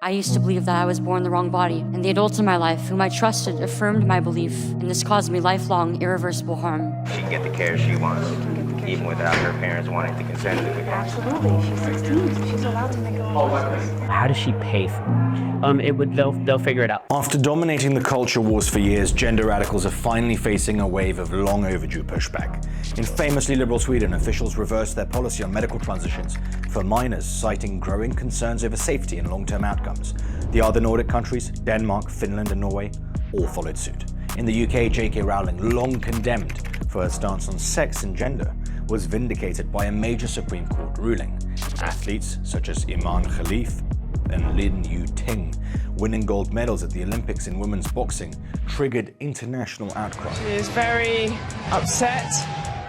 I used to believe that I was born in the wrong body, and the adults in my life, whom I trusted, affirmed my belief, and this caused me lifelong, irreversible harm. She can get the care she wants, even without her parents wanting to consent to it. Absolutely. She's 16, so she's allowed to make her own choices. How does she pay for it? They'll figure it out. After dominating the culture wars for years, gender radicals are finally facing a wave of long overdue pushback. In famously liberal Sweden, officials reversed their policy on medical transitions for minors, citing growing concerns over safety and long-term outcomes. The other Nordic countries, Denmark, Finland, and Norway, all followed suit. In the UK, J.K. Rowling, long condemned for her stance on sex and gender, was vindicated by a major Supreme Court ruling. Athletes such as Iman Khalif and Lin Yu-ting winning gold medals at the Olympics in women's boxing triggered international outcry. She is very upset.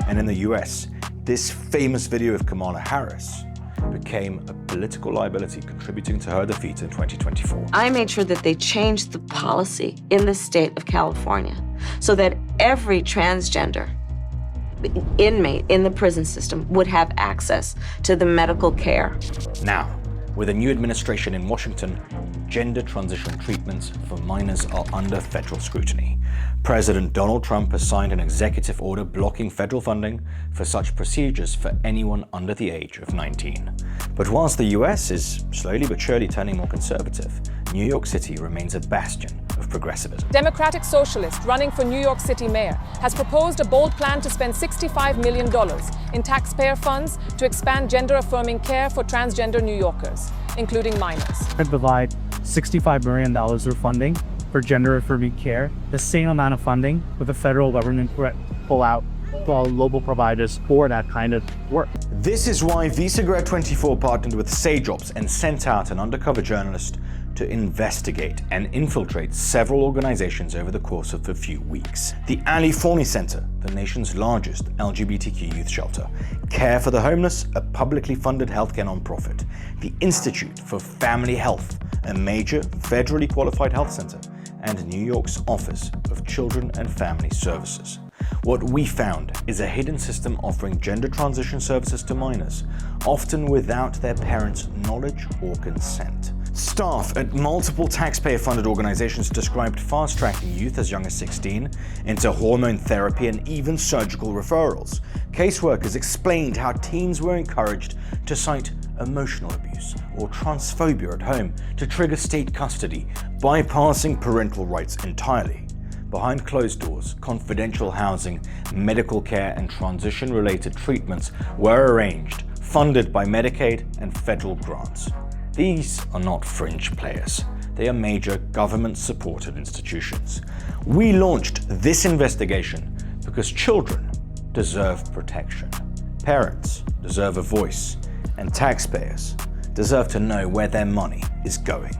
And in the US, this famous video of Kamala Harris became a political liability, contributing to her defeat in 2024. I made sure that they changed the policy in the state of California so that every transgender inmate in the prison system would have access to the medical care. Now, with a new administration in Washington, gender transition treatments for minors are under federal scrutiny. President Donald Trump has signed an executive order blocking federal funding for such procedures for anyone under the age of 19. But whilst the US is slowly but surely turning more conservative, New York City remains a bastion of progressivism. Democratic Socialist running for New York City mayor has proposed a bold plan to spend $65 million in taxpayer funds to expand gender-affirming care for transgender New Yorkers, including minors. Could provide $65 million of funding for gender-affirming care, the same amount of funding with the federal government to pull out local providers for that kind of work. This is why Visegrad24 partnered with Sage Ops and sent out an undercover journalist to investigate and infiltrate several organizations over the course of a few weeks. The Forney Center, the nation's largest LGBTQ youth shelter, Care for the Homeless, a publicly funded healthcare nonprofit, the Institute for Family Health, a major federally qualified health center, and New York's Office of Children and Family Services. What we found is a hidden system offering gender transition services to minors, often without their parents' knowledge or consent. Staff at multiple taxpayer-funded organizations described fast-tracking youth as young as 16 into hormone therapy and even surgical referrals. Caseworkers explained how teens were encouraged to cite emotional abuse or transphobia at home to trigger state custody, bypassing parental rights entirely. Behind closed doors, confidential housing, medical care, and transition-related treatments were arranged, funded by Medicaid and federal grants. These are not fringe players. They are major government-supported institutions. We launched this investigation because children deserve protection, parents deserve a voice, and taxpayers deserve to know where their money is going.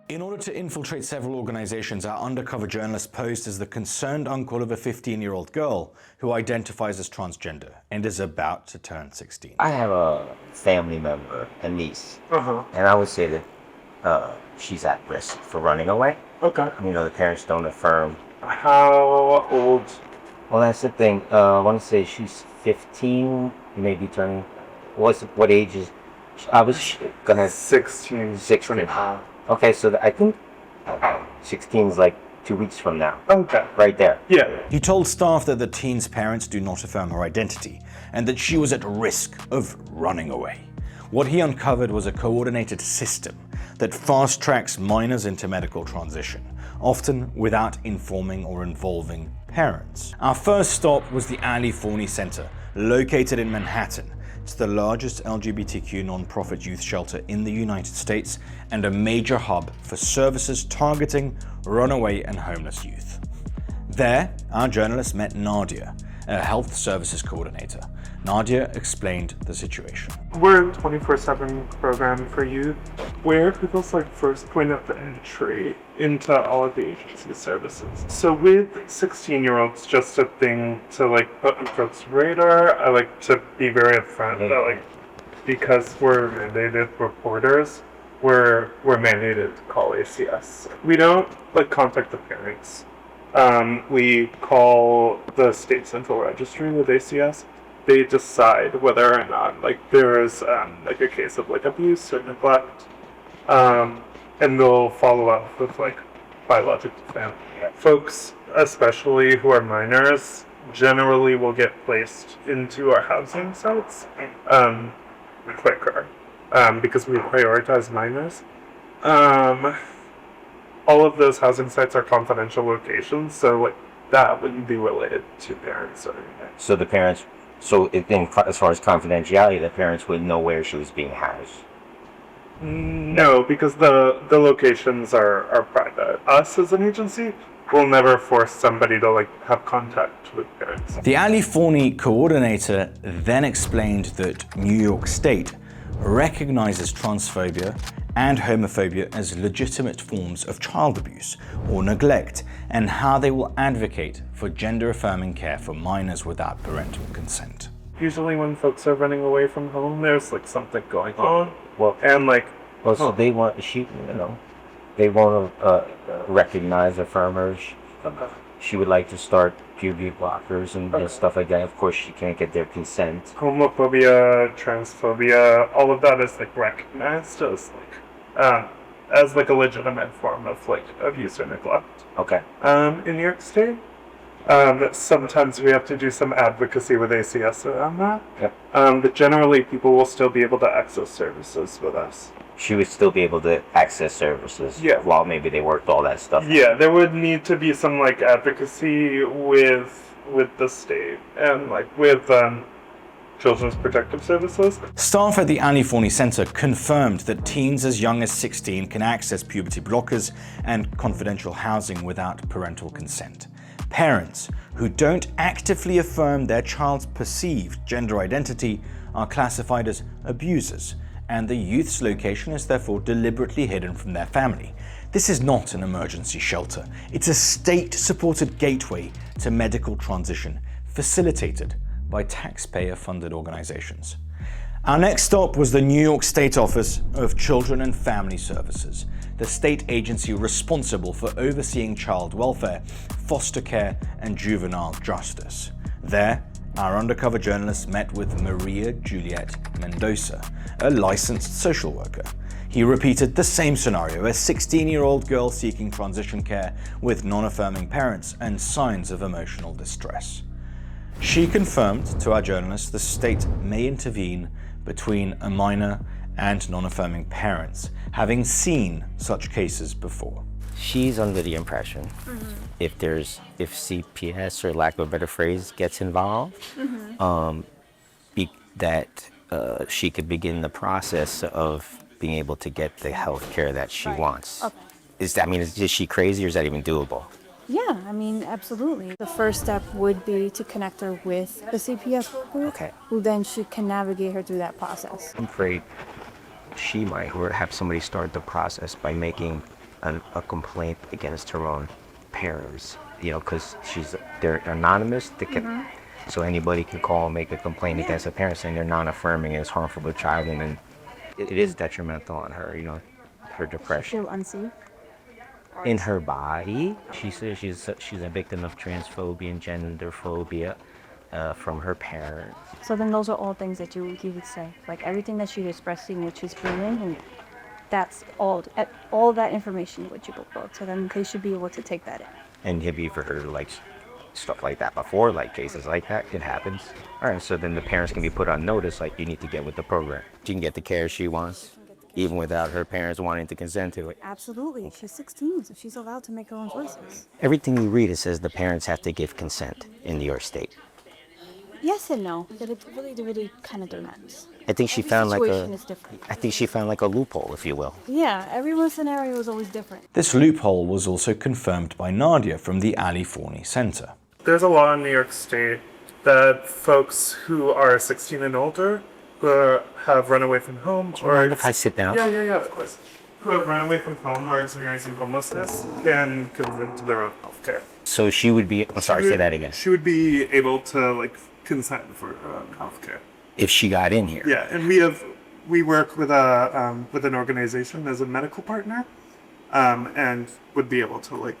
In order to infiltrate several organizations, our undercover journalist posed as the concerned uncle of a 15-year-old girl who identifies as transgender and is about to turn 16. I have a family member, a niece, and I would say that she's at risk for running away. Okay. You know, the parents don't affirm. How old? Well, that's the thing. I want to say she's 15, maybe turning. What age is? I was gonna 16. 25. Okay, so I think 16 is like 2 weeks from now. Okay. Right there. Yeah. He told staff that the teen's parents do not affirm her identity and that she was at risk of running away. What he uncovered was a coordinated system that fast-tracks minors into medical transition, often without informing or involving parents. Our first stop was the Forney Center, located in Manhattan. It's the largest LGBTQ nonprofit youth shelter in the United States and a major hub for services targeting runaway and homeless youth. There, our journalist met Nadia, a health services coordinator. Nadia explained the situation. We're a 24/7 program for youth. We're people's first point of entry into all of the agency services. So with 16-year-olds, just a thing to put on folks' radar, I like to be very upfront that because we're mandated reporters, we're mandated to call ACS. We don't contact the parents. We call the state central registry with ACS, they decide whether or not like there is like a case of like abuse or neglect, and they'll follow up with like biological family. Folks, especially who are minors, generally will get placed into our housing sites quicker because we prioritize minors. All of those housing sites are confidential locations, so like that wouldn't be related to parents or anything. So the parents, as far as confidentiality, the parents would know where she was being housed. No, because the locations are private. Us as an agency will never force somebody to like have contact with parents. The Ali Forney coordinator then explained that New York State recognizes transphobia and homophobia as legitimate forms of child abuse or neglect, and how they will advocate for gender-affirming care for minors without parental consent. Usually when folks are running away from home, there's like something going on. Well, and like, so they want they want to recognize affirmers. She would like to start puberty blockers and stuff like that. Of course, she can't get their consent. Homophobia, transphobia, all of that is like recognized as like a legitimate form of like abuse or neglect. Okay. In New York State, sometimes we have to do some advocacy with ACS around that. Yep. But generally, people will still be able to access services with us. She would still be able to access services while maybe they worked all that stuff. Yeah, there would need to be some like advocacy with the state and like with Children's Protective Services. Staff at the Ali Forney Center confirmed that teens as young as 16 can access puberty blockers and confidential housing without parental consent. Parents who don't actively affirm their child's perceived gender identity are classified as abusers, and the youth's location is therefore deliberately hidden from their family. This is not an emergency shelter. It's a state-supported gateway to medical transition, facilitated by taxpayer-funded organizations. Our next stop was the New York State Office of Children and Family Services, the state agency responsible for overseeing child welfare, foster care, and juvenile justice. There, our undercover journalist met with Maria Juliet Mendoza, a licensed social worker. He repeated the same scenario, a 16-year-old girl seeking transition care with non-affirming parents and signs of emotional distress. She confirmed to our journalist the state may intervene between a minor and non-affirming parents, having seen such cases before. She's under the impression if CPS, or lack of a better phrase, gets involved, that she could begin the process of being able to get the health care that she wants. Okay. Is she crazy, or is that even doable? Yeah, I mean, absolutely. The first step would be to connect her with the CPS worker, who then can navigate her through that process. I'm afraid she might have somebody start the process by making a complaint against her own parents, because they're anonymous. So anybody can call and make a complaint against the parents saying they're non-affirming and it's harmful to the child, and then it is detrimental on her, her depression. Feel unsafe? In her body. She says she's a victim of transphobia and gender phobia from her parents. So then those are all things that you would say. Like everything that she's expressing, what she's feeling, and that's all that information what you go for. So then they should be able to take that in. And maybe for her like stuff like that before, like cases like that, it happens. All right, so then the parents can be put on notice, like you need to get with the program. She can get the care she wants, even without her parents wanting to consent to it. Absolutely. She's 16, so she's allowed to make her own choices. Everything you read, it says the parents have to give consent in New York State. Yes and no, but it really kind of depends. I think she Every found situation is different. I think she found like a loophole, if you will. Yeah, everyone's scenario is always different. This loophole was also confirmed by Nadia from the Ali Forney Center. There's a law in New York State that folks who are 16 and older who have run away from home If I sit down? Yeah, of course. Who have run away from home or experiencing homelessness can consent to their own health care. So she would be, I'm sorry, say that again. She would be able to consent for health care. If she got in here. Yeah, and we work with an organization as a medical partner, and would be able to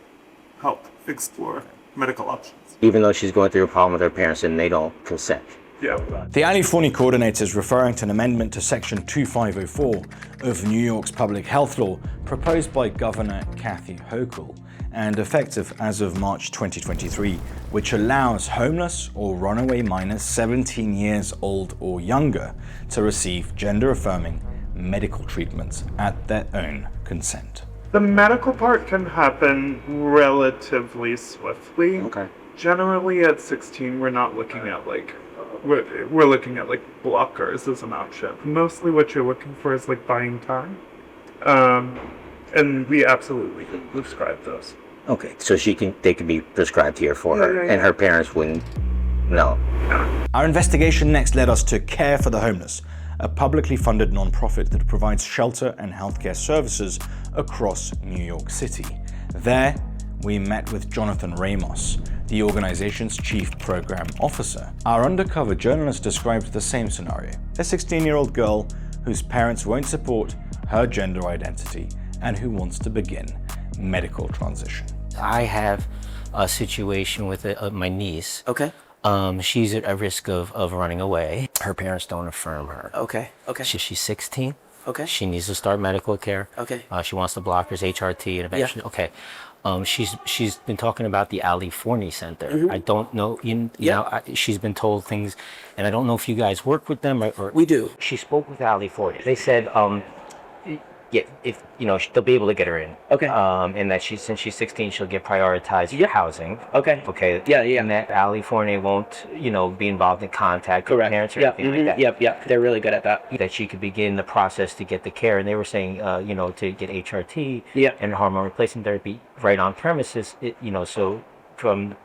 help explore medical options. Even though she's going through a problem with her parents and they don't consent. Yeah. The Ali Forney coordinator is referring to an amendment to Section 2504 of New York's public health law proposed by Governor Kathy Hochul and effective as of March 2023, which allows homeless or runaway minors 17 years old or younger to receive gender-affirming medical treatments at their own consent. The medical part can happen relatively swiftly. Okay. Generally at 16, we're not looking at we're looking at blockers as an option. Mostly what you're looking for is buying time. And we absolutely can prescribe those. Okay, so they could be prescribed here for her, Yeah. and her parents wouldn't know. Our investigation next led us to Care for the Homeless, a publicly funded nonprofit that provides shelter and healthcare services across New York City. There, we met with Jonathan Ramos, the organization's chief program officer. Our undercover journalist described the same scenario: a 16-year-old girl whose parents won't support her gender identity and who wants to begin medical transition. I have a situation with my niece. Okay. She's at risk of running away. Her parents don't affirm her. Okay. Okay. She's 16. Okay. She needs to start medical care. Okay. She wants the blockers, HRT, and eventually. Yeah. Okay. She's been talking about the Forney Center. Mm-hmm. I don't know. She's been told things, and I don't know if you guys work with them or. We do. She spoke with Forney. They said, yeah, if they'll be able to get her in. Okay. And that since she's 16, she'll get prioritized housing. Okay. Okay. Yeah. And that Forney won't, be involved in contact with parents or anything like that. Yep. They're really good at that. That she could begin the process to get the care, and they were saying, to get HRT and hormone replacement therapy right on premises.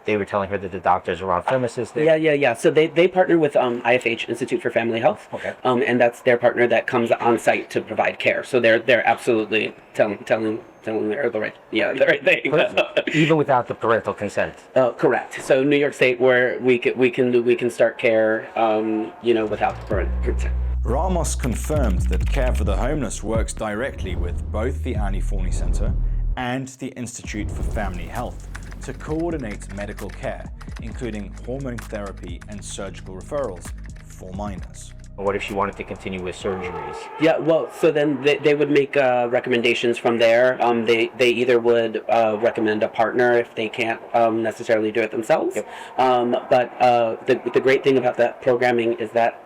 They were telling her that the doctors are on premises. Yeah. So they partner with IFH, Institute for Family Health. Okay. And that's their partner that comes on site to provide care. So they're absolutely telling her the right thing. Even without the parental consent. Correct. So New York State, where we can start care, without the parental consent. Ramos confirmed that Care for the Homeless works directly with both the Forney Center and the Institute for Family Health to coordinate medical care, including hormone therapy and surgical referrals for minors. What if she wanted to continue with surgeries? Yeah, well, so then they would make recommendations from there. They either would recommend a partner if they can't necessarily do it themselves. Yep. But the great thing about that programming is that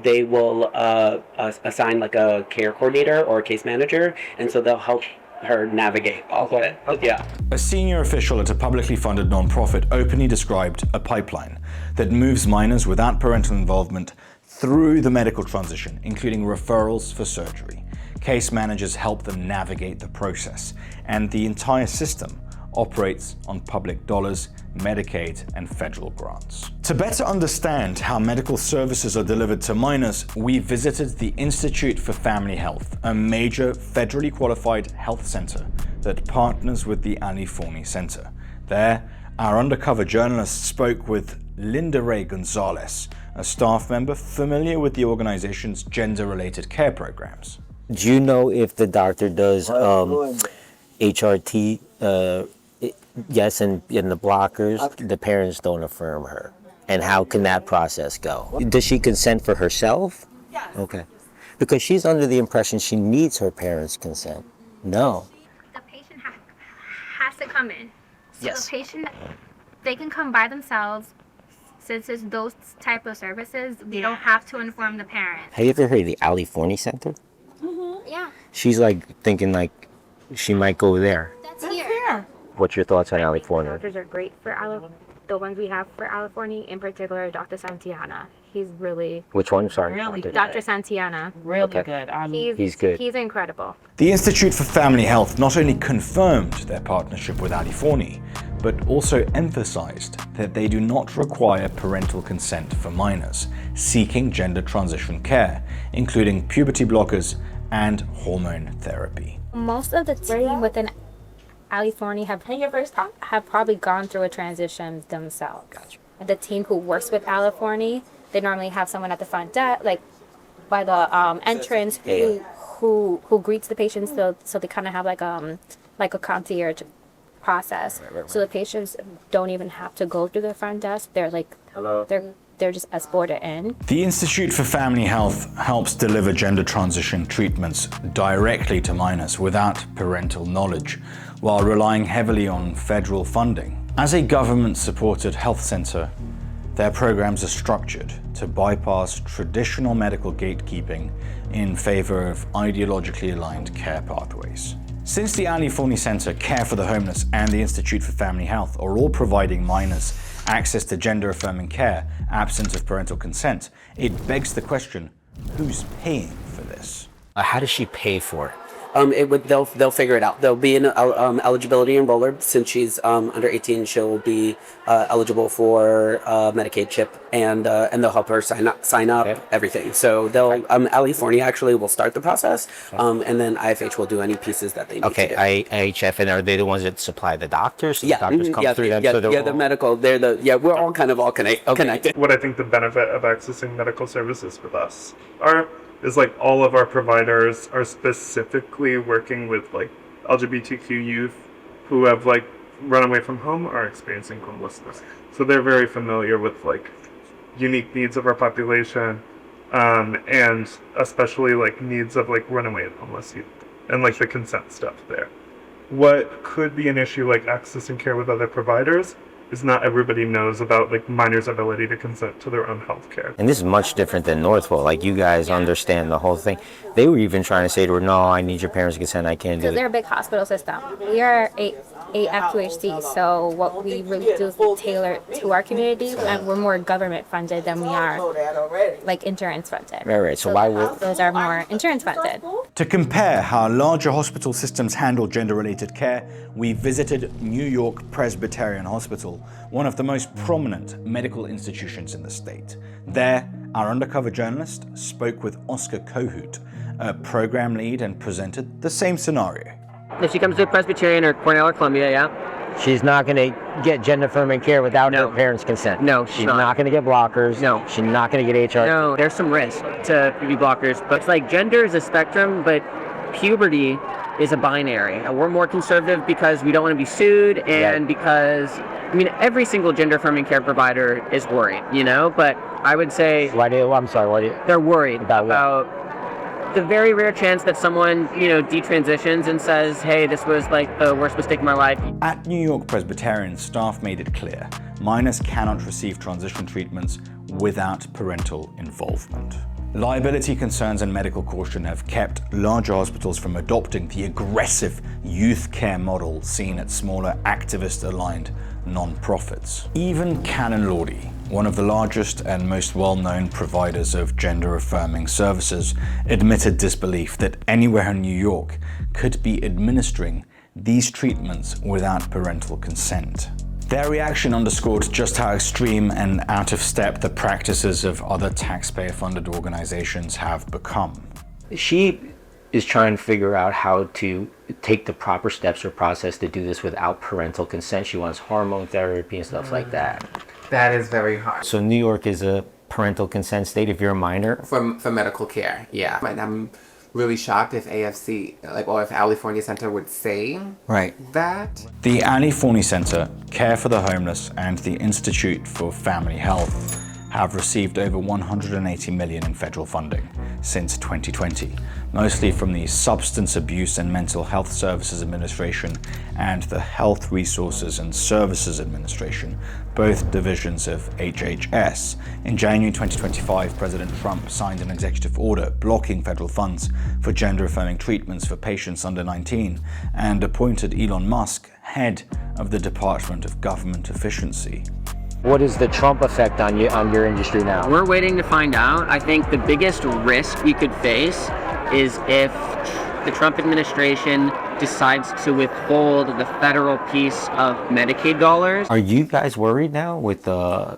they will assign a care coordinator or a case manager, and so they'll help her navigate all of it. Yeah. A senior official at a publicly funded nonprofit openly described a pipeline that moves minors without parental involvement through the medical transition, including referrals for surgery. Case managers help them navigate the process, and the entire system operates on public dollars, Medicaid, and federal grants. To better understand how medical services are delivered to minors, we visited the Institute for Family Health, a major federally qualified health center that partners with the Forney Center. There, our undercover journalist spoke with Linda Ray Gonzalez, a staff member familiar with the organization's gender-related care programs. Do you know if the doctor does HRT? Yes, and in the blockers, the parents don't affirm her. And how can that process go? Does she consent for herself? Yes. Okay. Because she's under the impression she needs her parents' consent. No. The patient has to come in. So Yes. the patient, they can come by themselves. Since it's those type of services, we don't have to inform the parent. Have you ever heard of the Forney Center? Yeah, She's thinking she might go there. that's here. What's your thoughts on Forney? Doctors are great for the ones we have for Forney, in particular, Dr. Santillana. He's really, Which one? Sorry. Really Dr. Dr. Santillana. Really Okay. good. He's good. He's incredible. The Institute for Family Health not only confirmed their partnership with Forney, but also emphasized that they do not require parental consent for minors seeking gender transition care, including puberty blockers and hormone therapy. Most of the team within Forney have probably gone through a transition themselves. Gotcha. The team who works with Forney, they normally have someone at the front desk, by the entrance, who greets the patients. So they kind of have a concierge process. Right. So the patients don't even have to go through the front desk. They're Hello. they're they're just escorted in. The Institute for Family Health helps deliver gender transition treatments directly to minors without parental knowledge, while relying heavily on federal funding. As a government-supported health center, their programs are structured to bypass traditional medical gatekeeping in favor of ideologically aligned care pathways. Since the Forney Center, Care for the Homeless, and the Institute for Family Health are all providing minors access to gender-affirming care absent of parental consent, it begs the question, who's paying for this? How does she pay for it? They'll figure it out. There'll be an eligibility enroller. Since she's under 18, she'll be eligible for Medicaid chip, and they'll help her sign up, everything. So they'll Forney actually will start the process, and then IFH will do any pieces that they need to do. IHF, and are they the ones that supply the doctors? So the doctors come through them. The medical. We're all kind of connected. What I think the benefit of accessing medical services with us is like all of our providers are specifically working with like LGBTQ youth who have like run away from home or are experiencing homelessness. So they're very familiar with like unique needs of our population, and especially like needs of like runaway and homeless youth and like the consent stuff there. What could be an issue like accessing care with other providers is not everybody knows about like minors' ability to consent to their own health care. And this is much different than Northwell. Like, you guys understand the whole thing. They were even trying to say to her, no, I need your parents' consent, I can't do it. Because they're a big hospital system. We are a FQHC, so what we really do is tailor to our community, and we're more government funded than we are like insurance funded. Right. So why would those are more insurance funded? To compare how larger hospital systems handle gender-related care, we visited New York Presbyterian Hospital, one of the most prominent medical institutions in the state. There, our undercover journalist spoke with Oscar Kohut, a program lead, and presented the same scenario. If she comes to Presbyterian or Cornell or Columbia, she's not going to get gender-affirming care without her parents' consent. No, she's not going to get blockers. No. She's not going to get HR. No, there's some risk to PB blockers, but it's like gender is a spectrum, but puberty is a binary. We're more conservative because we don't want to be sued, and because, I mean, every single gender-affirming care provider is worried, you know, but I would say... They're worried about the very rare chance that someone, you know, detransitions and says, hey, this was like the worst mistake of my life. At New York Presbyterian, staff made it clear minors cannot receive transition treatments without parental involvement. Liability concerns and medical caution have kept larger hospitals from adopting the aggressive youth care model seen at smaller activist-aligned non-profits. Even Canon Lordy, one of the largest and most well-known providers of gender-affirming services, admitted disbelief that anywhere in New York could be administering these treatments without parental consent. Their reaction underscored just how extreme and out of step the practices of other taxpayer-funded organizations have become. She is trying to figure out how to take the proper steps or process to do this without parental consent. She wants hormone therapy and stuff like that. That is very hard. So New York is a parental consent state if you're a minor? For medical care, yeah. And I'm really shocked if AFC, or if Forney Center would say that. The Forney Center, Care for the Homeless, and the Institute for Family Health have received over $180 million in federal funding since 2020, mostly from the Substance Abuse and Mental Health Services Administration and the Health Resources and Services Administration, both divisions of HHS. In January 2025, President Trump signed an executive order blocking federal funds for gender-affirming treatments for patients under 19 and appointed Elon Musk head of the Department of Government Efficiency. What is the Trump effect on your industry now? We're waiting to find out. I think the biggest risk we could face is if the Trump administration decides to withhold the federal piece of Medicaid dollars. Are you guys worried now with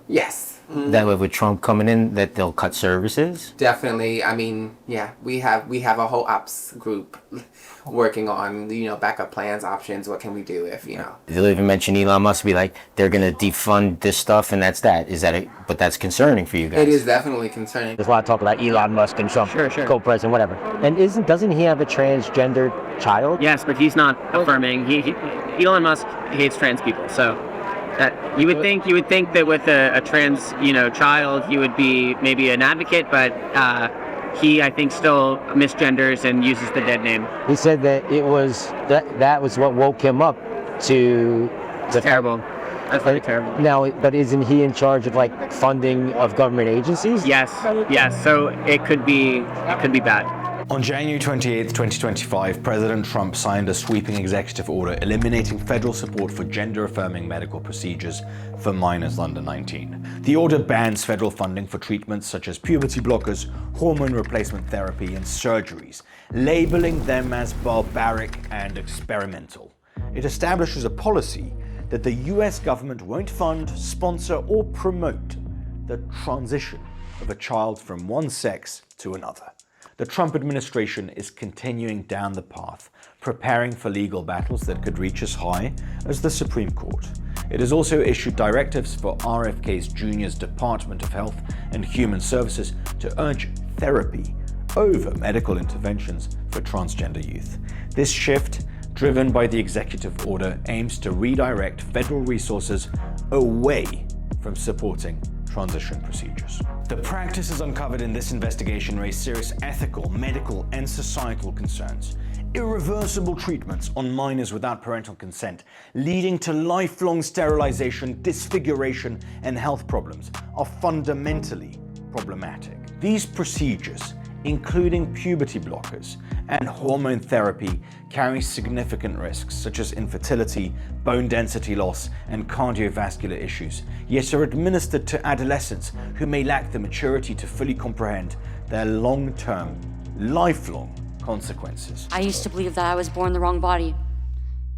Yes. that with Trump coming in that they'll cut services? Definitely. I mean, yeah, we have a whole ops group working on, backup plans, options. What can we do if, They'll even mention Elon Musk be like, they're going to defund this stuff and that's that. But that's concerning for you guys. It is definitely concerning. There's a lot of talk about Elon Musk and Trump, co-president, whatever. And doesn't he have a transgender child? Yes, but he's not affirming. Elon Musk hates trans people, so You would think that with a trans, child, you would be maybe an advocate, but he, I think, still misgenders and uses the dead name. He said that it was that was what woke him up to. It's terrible. That's very terrible. Now, but isn't he in charge of like funding of government agencies? Yes. So it could be bad. On January 28, 2025, President Trump signed a sweeping executive order eliminating federal support for gender-affirming medical procedures for minors under 19. The order bans federal funding for treatments such as puberty blockers, hormone replacement therapy, and surgeries, labeling them as barbaric and experimental. It establishes a policy that the US government won't fund, sponsor, or promote the transition of a child from one sex to another. The Trump administration is continuing down the path, preparing for legal battles that could reach as high as the Supreme Court. It has also issued directives for RFK Jr.'s Department of Health and Human Services to urge therapy over medical interventions for transgender youth. This shift, driven by the executive order, aims to redirect federal resources away from supporting transition procedures. The practices uncovered in this investigation raise serious ethical, medical, and societal concerns. Irreversible treatments on minors without parental consent, leading to lifelong sterilization, disfiguration, and health problems, are fundamentally problematic. These procedures, including puberty blockers and hormone therapy, carry significant risks such as infertility, bone density loss, and cardiovascular issues, yet are administered to adolescents who may lack the maturity to fully comprehend their long-term, lifelong consequences. I used to believe that I was born in the wrong body,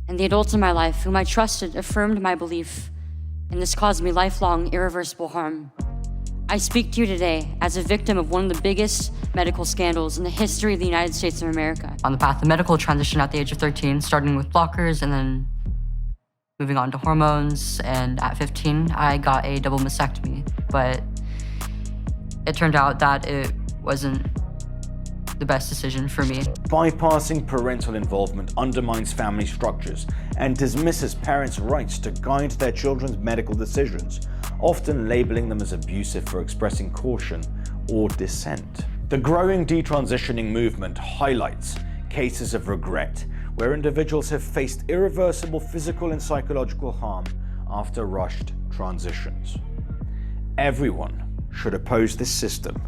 and the adults in my life whom I trusted affirmed my belief, and this caused me lifelong, irreversible harm. I speak to you today as a victim of one of the biggest medical scandals in the history of the United States of America. On the path to medical transition at the age of 13, starting with blockers and then moving on to hormones, and at 15, I got a double mastectomy, but it turned out that it wasn't the best decision for me. Bypassing parental involvement undermines family structures and dismisses parents' rights to guide their children's medical decisions, often labeling them as abusive for expressing caution or dissent. The growing detransitioning movement highlights cases of regret where individuals have faced irreversible physical and psychological harm after rushed transitions. Everyone should oppose this system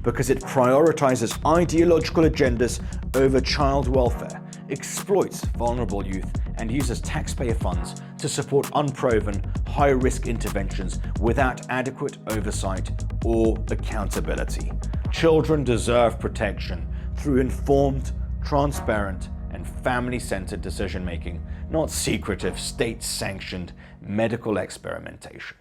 because it prioritizes ideological agendas over child welfare, exploits vulnerable youth, and uses taxpayer funds to support unproven, high-risk interventions without adequate oversight or accountability. Children deserve protection through informed, transparent, and family-centered decision-making, not secretive, state-sanctioned medical experimentation.